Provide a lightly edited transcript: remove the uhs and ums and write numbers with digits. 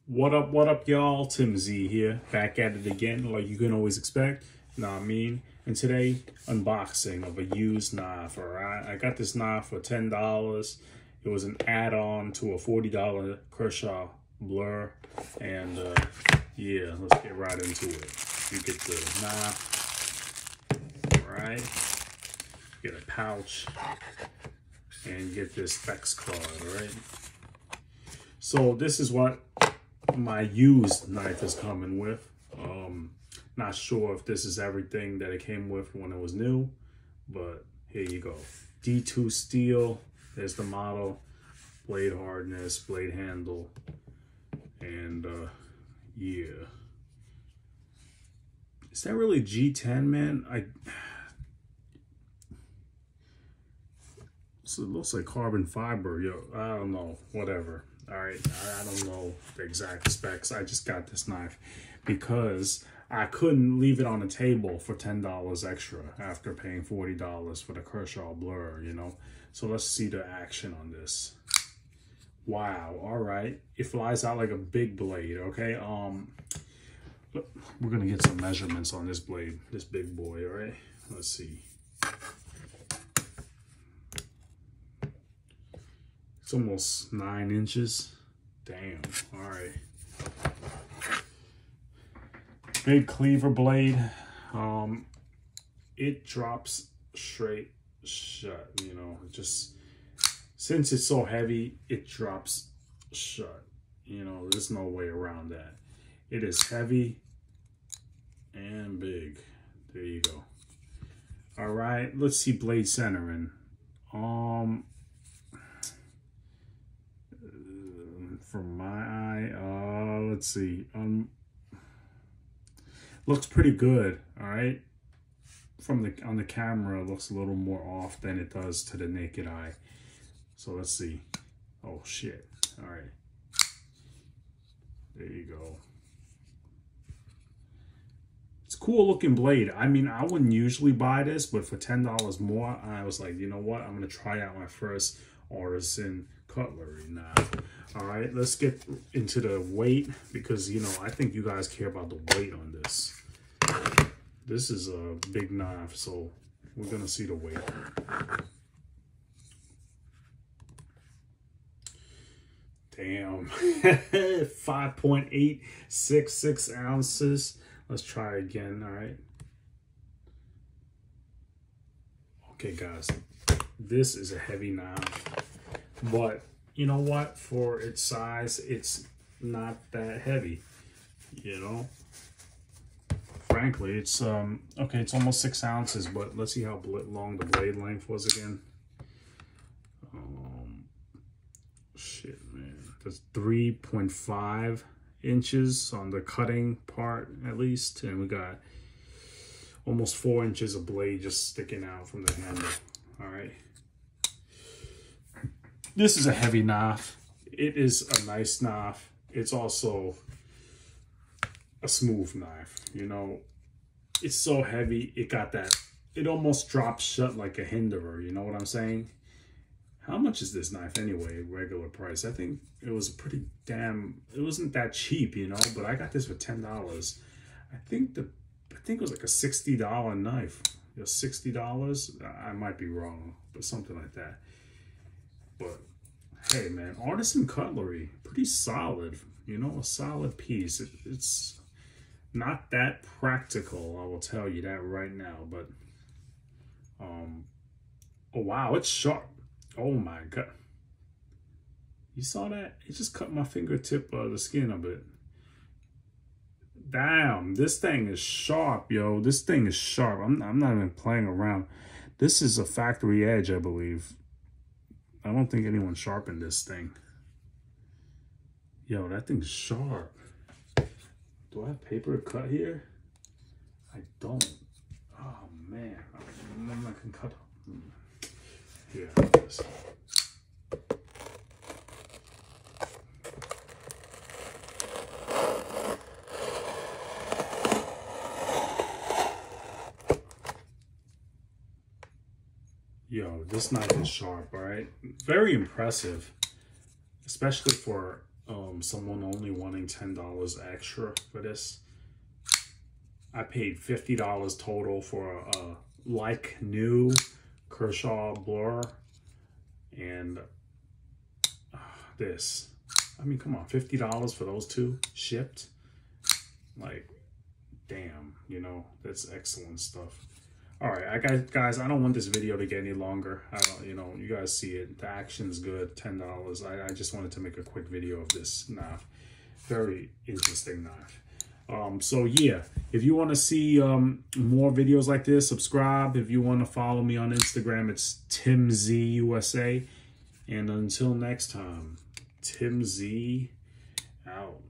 What up, y'all? Tim Z here, back at it again, like you can always expect. Know what I mean? And today, unboxing of a used knife, all right? I got this knife for $10. It was an add-on to a $40 Kershaw Blur. And yeah, let's get right into it. You get the knife, all right? Get a pouch, and get this specs card, all right? So this is what my used knife is coming with. Not sure if this is everything that it came with when it was new, but here you go. D2 steel, there's the model, blade hardness, blade handle, and yeah. Is that really G10, man? So it looks like carbon fiber. Yo, I don't know, whatever. All right, I don't know the exact specs. I just got this knife because I couldn't leave it on the table for $10 extra after paying $40 for the Kershaw Blur, you know? So let's see the action on this. Wow, all right. It flies out like a big blade, okay? We're gonna get some measurements on this blade, this big boy, all right? Let's see. It's almost 9 inches. Damn, all right. Big cleaver blade. It drops straight shut, you know, just, since it's so heavy, it drops shut. You know, there's no way around that. It is heavy and big. There you go. All right, let's see blade centering. From my eye, let's see. Looks pretty good. All right. On the camera, it looks a little more off than it does to the naked eye. So let's see. Oh shit. All right. There you go. It's a cool looking blade. I mean, I wouldn't usually buy this, but for $10 more, I was like, you know what? I'm gonna try out my first Artisan cutlery now. All right, let's get into the weight because, you know, I think you guys care about the weight on this. This is a big knife, so we're gonna see the weight. Damn, 5.866 ounces. Let's try again, all right? Okay, guys, this is a heavy knife, but you know what? For its size, it's not that heavy, you know? Frankly, it's, okay, it's almost 6 ounces, but let's see how long the blade length was again. Shit, man. That's 3.5 inches on the cutting part, at least. And we got almost 4 inches of blade just sticking out from the handle. All right. This is a heavy knife. It is a nice knife. It's also a smooth knife, you know. It's so heavy, it got that, it almost drops shut like a hinderer, you know what I'm saying? How much is this knife anyway, regular price? I think it was a pretty damn, it wasn't that cheap, you know, but I got this for $10. I think it was like a $60 knife. $60? I might be wrong, but something like that. But hey, man, Artisan cutlery, pretty solid, you know, a solid piece. It's not that practical, I will tell you that right now, but oh wow, it's sharp. Oh my god, you saw that? It just cut my fingertip of the skin a bit. Damn, this thing is sharp, yo. This thing is sharp. I'm not even playing around. This is a factory edge, I believe. I don't think anyone sharpened this thing. Yo, that thing's sharp. Do I have paper to cut here? I don't. Oh man, I can cut. Here, this. Yo, this knife is sharp, all right? Very impressive, especially for someone only wanting $10 extra for this. I paid $50 total for a like new Kershaw blower, and this. I mean, come on, $50 for those two shipped. Like, damn, you know, that's excellent stuff. All right, guys, I don't want this video to get any longer. I don't, you know, you guys see it. The action's good, $10. I just wanted to make a quick video of this knife. Very interesting knife. So yeah, if you want to see more videos like this, subscribe. If you want to follow me on Instagram, it's TimZUSA. And until next time, Tim Z out.